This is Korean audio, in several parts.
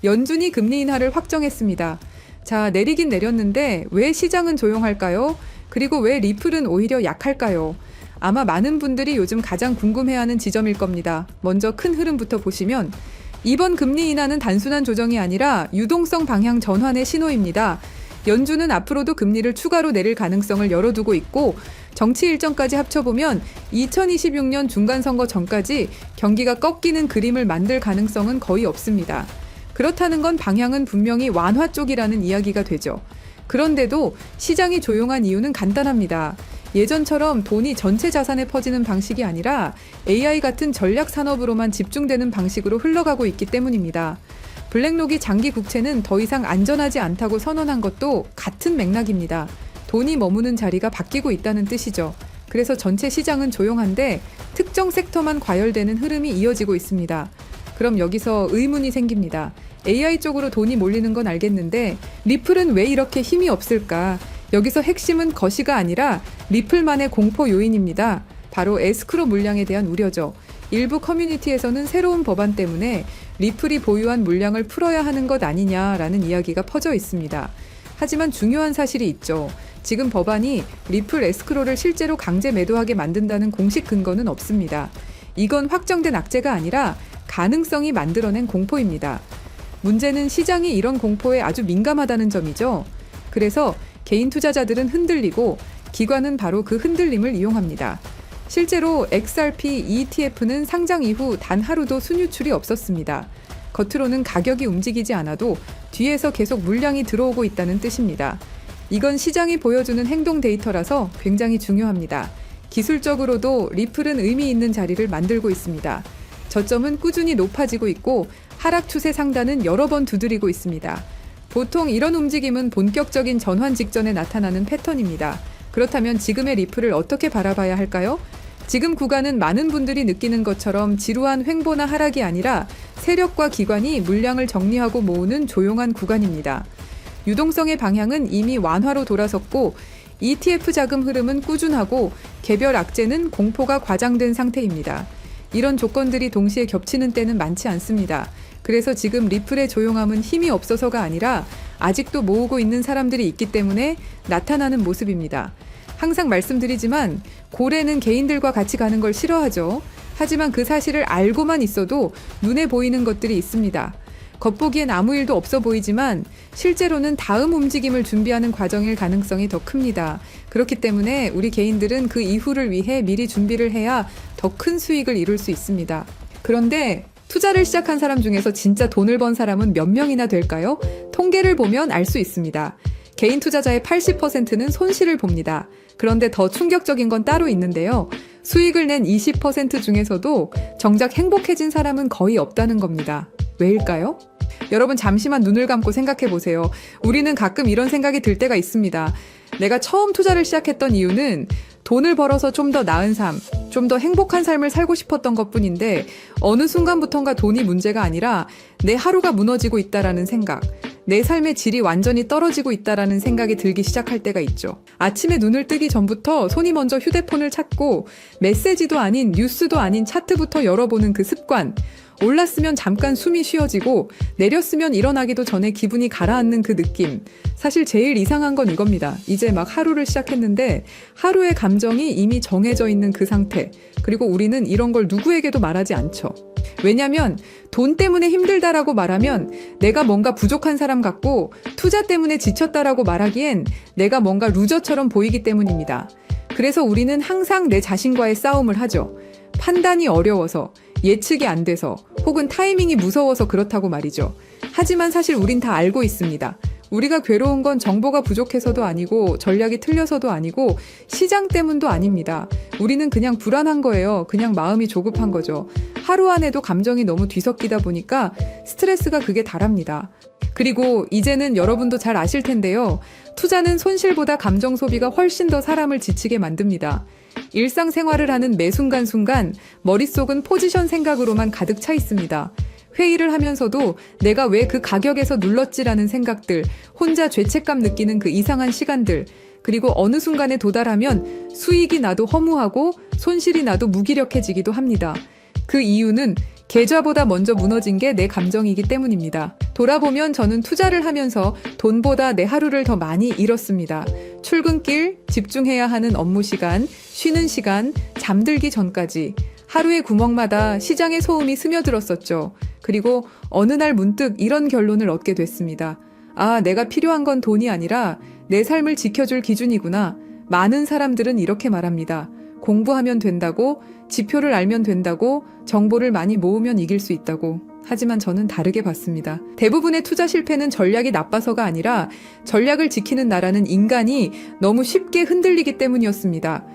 연준이 금리 인하를 확정했습니다. 자, 내리긴 내렸는데 왜 시장은 조용할까요? 그리고 왜 리플은 오히려 약할까요? 아마 많은 분들이 요즘 가장 궁금해하는 지점일 겁니다. 먼저 큰 흐름부터 보시면 이번 금리 인하는 단순한 조정이 아니라 유동성 방향 전환의 신호입니다. 연준은 앞으로도 금리를 추가로 내릴 가능성을 열어두고 있고 정치 일정까지 합쳐보면 2026년 중간선거 전까지 경기가 꺾이는 그림을 만들 가능성은 거의 없습니다. 그렇다는 건 방향은 분명히 완화 쪽이라는 이야기가 되죠. 그런데도 시장이 조용한 이유는 간단합니다. 예전처럼 돈이 전체 자산에 퍼지는 방식이 아니라 AI 같은 전략 산업으로만 집중되는 방식으로 흘러가고 있기 때문입니다. 블랙록이 장기 국채는 더 이상 안전하지 않다고 선언한 것도 같은 맥락입니다. 돈이 머무는 자리가 바뀌고 있다는 뜻이죠. 그래서 전체 시장은 조용한데 특정 섹터만 과열되는 흐름이 이어지고 있습니다. 그럼 여기서 의문이 생깁니다. AI 쪽으로 돈이 몰리는 건 알겠는데 리플은 왜 이렇게 힘이 없을까? 여기서 핵심은 거시가 아니라 리플만의 공포 요인입니다. 바로 에스크로 물량에 대한 우려죠. 일부 커뮤니티에서는 새로운 법안 때문에 리플이 보유한 물량을 풀어야 하는 것 아니냐라는 이야기가 퍼져 있습니다. 하지만 중요한 사실이 있죠. 지금 법안이 리플 에스크로를 실제로 강제 매도하게 만든다는 공식 근거는 없습니다. 이건 확정된 악재가 아니라 가능성이 만들어낸 공포입니다. 문제는 시장이 이런 공포에 아주 민감하다는 점이죠. 그래서 개인 투자자들은 흔들리고 기관은 바로 그 흔들림을 이용합니다. 실제로 XRP ETF는 상장 이후 단 하루도 순유출이 없었습니다. 겉으로는 가격이 움직이지 않아도 뒤에서 계속 물량이 들어오고 있다는 뜻입니다. 이건 시장이 보여주는 행동 데이터라서 굉장히 중요합니다. 기술적으로도 리플은 의미 있는 자리를 만들고 있습니다. 저점은 꾸준히 높아지고 있고 하락 추세 상단은 여러 번 두드리고 있습니다. 보통 이런 움직임은 본격적인 전환 직전에 나타나는 패턴입니다. 그렇다면 지금의 리플을 어떻게 바라봐야 할까요? 지금 구간은 많은 분들이 느끼는 것처럼 지루한 횡보나 하락이 아니라 세력과 기관이 물량을 정리하고 모으는 조용한 구간입니다. 유동성의 방향은 이미 완화로 돌아섰고 ETF 자금 흐름은 꾸준하고 개별 악재는 공포가 과장된 상태입니다. 이런 조건들이 동시에 겹치는 때는 많지 않습니다. 그래서 지금 리플의 조용함은 힘이 없어서가 아니라 아직도 모으고 있는 사람들이 있기 때문에 나타나는 모습입니다. 항상 말씀드리지만 고래는 개인들과 같이 가는 걸 싫어하죠. 하지만 그 사실을 알고만 있어도 눈에 보이는 것들이 있습니다. 겉보기엔 아무 일도 없어 보이지만 실제로는 다음 움직임을 준비하는 과정일 가능성이 더 큽니다. 그렇기 때문에 우리 개인들은 그 이후를 위해 미리 준비를 해야 더 큰 수익을 이룰 수 있습니다. 그런데 투자를 시작한 사람 중에서 진짜 돈을 번 사람은 몇 명이나 될까요? 통계를 보면 알 수 있습니다. 개인 투자자의 80%는 손실을 봅니다. 그런데 더 충격적인 건 따로 있는데요. 수익을 낸 20% 중에서도 정작 행복해진 사람은 거의 없다는 겁니다. 왜일까요? 여러분 잠시만 눈을 감고 생각해 보세요. 우리는 가끔 이런 생각이 들 때가 있습니다. 내가 처음 투자를 시작했던 이유는 돈을 벌어서 좀 더 나은 삶, 좀 더 행복한 삶을 살고 싶었던 것뿐인데 어느 순간부턴가 돈이 문제가 아니라 내 하루가 무너지고 있다라는 생각, 내 삶의 질이 완전히 떨어지고 있다라는 생각이 들기 시작할 때가 있죠. 아침에 눈을 뜨기 전부터 손이 먼저 휴대폰을 찾고 메시지도 아닌 뉴스도 아닌 차트부터 열어보는 그 습관, 올랐으면 잠깐 숨이 쉬어지고 내렸으면 일어나기도 전에 기분이 가라앉는 그 느낌. 사실 제일 이상한 건 이겁니다. 이제 막 하루를 시작했는데 하루의 감정이 이미 정해져 있는 그 상태. 그리고 우리는 이런 걸 누구에게도 말하지 않죠. 왜냐면 돈 때문에 힘들다라고 말하면 내가 뭔가 부족한 사람 같고 투자 때문에 지쳤다라고 말하기엔 내가 뭔가 루저처럼 보이기 때문입니다. 그래서 우리는 항상 내 자신과의 싸움을 하죠. 판단이 어려워서, 예측이 안 돼서, 혹은 타이밍이 무서워서 그렇다고 말이죠. 하지만 사실 우린 다 알고 있습니다. 우리가 괴로운 건 정보가 부족해서도 아니고 전략이 틀려서도 아니고 시장 때문도 아닙니다. 우리는 그냥 불안한 거예요. 그냥 마음이 조급한 거죠. 하루 안에도 감정이 너무 뒤섞이다 보니까 스트레스가 극에 달합니다. 그리고 이제는 여러분도 잘 아실 텐데요. 투자는 손실보다 감정 소비가 훨씬 더 사람을 지치게 만듭니다. 일상생활을 하는 매 순간순간 머릿속은 포지션 생각으로만 가득 차 있습니다. 회의를 하면서도 내가 왜 그 가격에서 눌렀지라는 생각들, 혼자 죄책감 느끼는 그 이상한 시간들, 그리고 어느 순간에 도달하면 수익이 나도 허무하고 손실이 나도 무기력해지기도 합니다. 그 이유는 계좌보다 먼저 무너진 게 내 감정이기 때문입니다. 돌아보면 저는 투자를 하면서 돈보다 내 하루를 더 많이 잃었습니다. 출근길, 집중해야 하는 업무 시간, 쉬는 시간, 잠들기 전까지 하루의 구멍마다 시장의 소음이 스며들었었죠. 그리고 어느 날 문득 이런 결론을 얻게 됐습니다. 아, 내가 필요한 건 돈이 아니라 내 삶을 지켜줄 기준이구나. 많은 사람들은 이렇게 말합니다. 공부하면 된다고, 지표를 알면 된다고, 정보를 많이 모으면 이길 수 있다고. 하지만 저는 다르게 봤습니다. 대부분의 투자 실패는 전략이 나빠서가 아니라 전략을 지키는 나라는 인간이 너무 쉽게 흔들리기 때문이었습니다.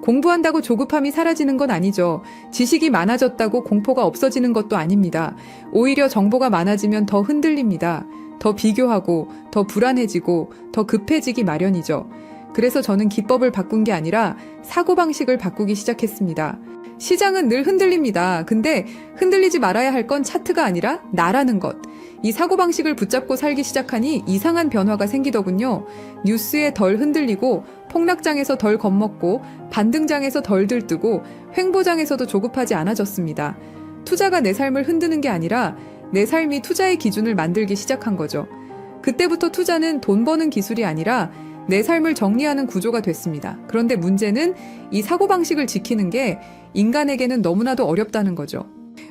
공부한다고 조급함이 사라지는 건 아니죠. 지식이 많아졌다고 공포가 없어지는 것도 아닙니다. 오히려 정보가 많아지면 더 흔들립니다. 더 비교하고, 더 불안해지고, 더 급해지기 마련이죠. 그래서 저는 기법을 바꾼 게 아니라 사고방식을 바꾸기 시작했습니다. 시장은 늘 흔들립니다. 근데 흔들리지 말아야 할 건 차트가 아니라 나라는 것. 이 사고방식을 붙잡고 살기 시작하니 이상한 변화가 생기더군요. 뉴스에 덜 흔들리고, 폭락장에서 덜 겁먹고, 반등장에서 덜 들뜨고, 횡보장에서도 조급하지 않아졌습니다. 투자가 내 삶을 흔드는 게 아니라 내 삶이 투자의 기준을 만들기 시작한 거죠. 그때부터 투자는 돈 버는 기술이 아니라 내 삶을 정리하는 구조가 됐습니다. 그런데 문제는 이 사고방식을 지키는 게 인간에게는 너무나도 어렵다는 거죠.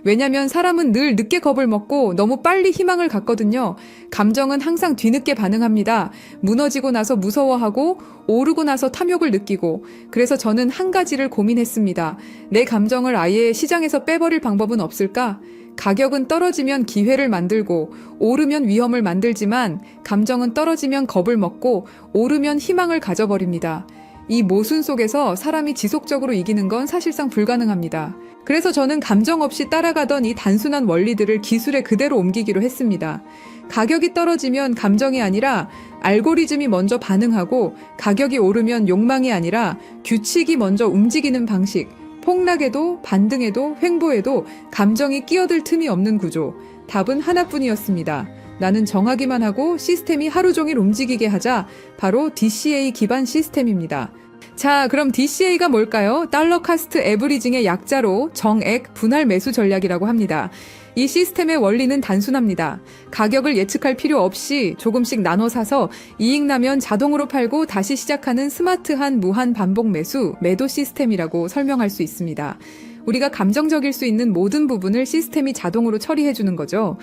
왜냐면 사람은 늘 늦게 겁을 먹고 너무 빨리 희망을 갖거든요. 감정은 항상 뒤늦게 반응합니다. 무너지고 나서 무서워하고 오르고 나서 탐욕을 느끼고. 그래서 저는 한 가지를 고민했습니다. 내 감정을 아예 시장에서 빼버릴 방법은 없을까? 가격은 떨어지면 기회를 만들고 오르면 위험을 만들지만 감정은 떨어지면 겁을 먹고 오르면 희망을 가져버립니다. 이 모순 속에서 사람이 지속적으로 이기는 건 사실상 불가능합니다. 그래서 저는 감정 없이 따라가던 이 단순한 원리들을 기술에 그대로 옮기기로 했습니다. 가격이 떨어지면 감정이 아니라 알고리즘이 먼저 반응하고 가격이 오르면 욕망이 아니라 규칙이 먼저 움직이는 방식. 폭락에도 반등에도 횡보에도 감정이 끼어들 틈이 없는 구조. 답은 하나뿐이었습니다. 나는 정하기만 하고 시스템이 하루 종일 움직이게 하자. 바로 DCA 기반 시스템입니다. 자, 그럼 DCA가 뭘까요? 달러 카스트 에브리징의 약자로 정액 분할 매수 전략이라고 합니다. 이 시스템의 원리는 단순합니다. 가격을 예측할 필요 없이 조금씩 나눠 사서 이익 나면 자동으로 팔고 다시 시작하는 스마트한 무한 반복 매수, 매도 시스템이라고 설명할 수 있습니다. 우리가 감정적일 수 있는 모든 부분을 시스템이 자동으로 처리해 주는 거죠.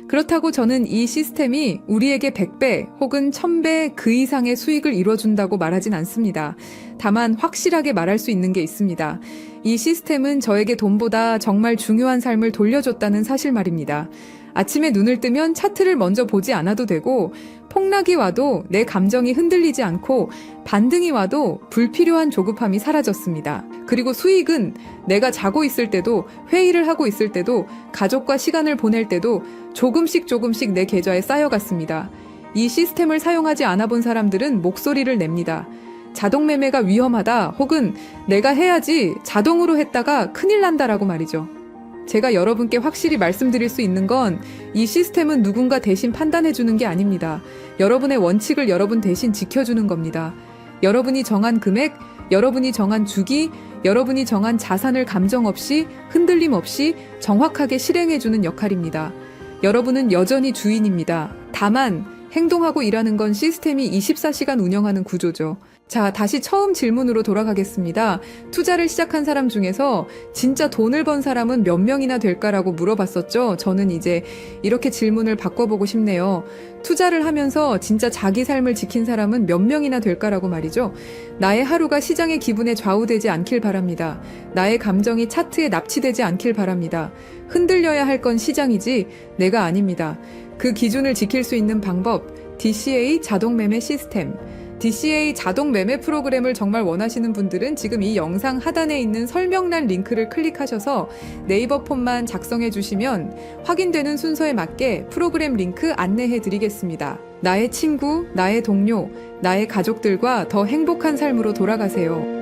그렇다고 저는 이 시스템이 우리에게 100배 혹은 1000배 그 이상의 수익을 이뤄준다고 말하진 않습니다. 다만 확실하게 말할 수 있는 게 있습니다. 이 시스템은 저에게 돈보다 정말 중요한 삶을 돌려줬다는 사실 말입니다. 아침에 눈을 뜨면 차트를 먼저 보지 않아도 되고 폭락이 와도 내 감정이 흔들리지 않고 반등이 와도 불필요한 조급함이 사라졌습니다. 그리고 수익은 내가 자고 있을 때도 회의를 하고 있을 때도 가족과 시간을 보낼 때도 조금씩 내 계좌에 쌓여갔습니다. 이 시스템을 사용하지 않아 본 사람들은 목소리를 냅니다. 자동 매매가 위험하다 혹은 내가 해야지 자동으로 했다가 큰일 난다라고 말이죠. 제가 여러분께 확실히 말씀드릴 수 있는 건 이 시스템은 누군가 대신 판단해주는 게 아닙니다. 여러분의 원칙을 여러분 대신 지켜주는 겁니다. 여러분이 정한 금액, 여러분이 정한 주기, 여러분이 정한 자산을 감정 없이 흔들림 없이 정확하게 실행해주는 역할입니다. 여러분은 여전히 주인입니다. 다만 행동하고 일하는 건 시스템이 24시간 운영하는 구조죠. 자, 다시 처음 질문으로 돌아가겠습니다. 투자를 시작한 사람 중에서 진짜 돈을 번 사람은 몇 명이나 될까라고 물어봤었죠. 저는 이제 이렇게 질문을 바꿔보고 싶네요. 투자를 하면서 진짜 자기 삶을 지킨 사람은 몇 명이나 될까라고 말이죠. 나의 하루가 시장의 기분에 좌우되지 않길 바랍니다. 나의 감정이 차트에 납치되지 않길 바랍니다. 흔들려야 할 건 시장이지 내가 아닙니다. 그 기준을 지킬 수 있는 방법, DCA 자동 매매 시스템. DCA 자동 매매 프로그램을 정말 원하시는 분들은 지금 이 영상 하단에 있는 설명란 링크를 클릭하셔서 네이버 폼만 작성해 주시면 확인되는 순서에 맞게 프로그램 링크 안내해 드리겠습니다. 나의 친구, 나의 동료, 나의 가족들과 더 행복한 삶으로 돌아가세요.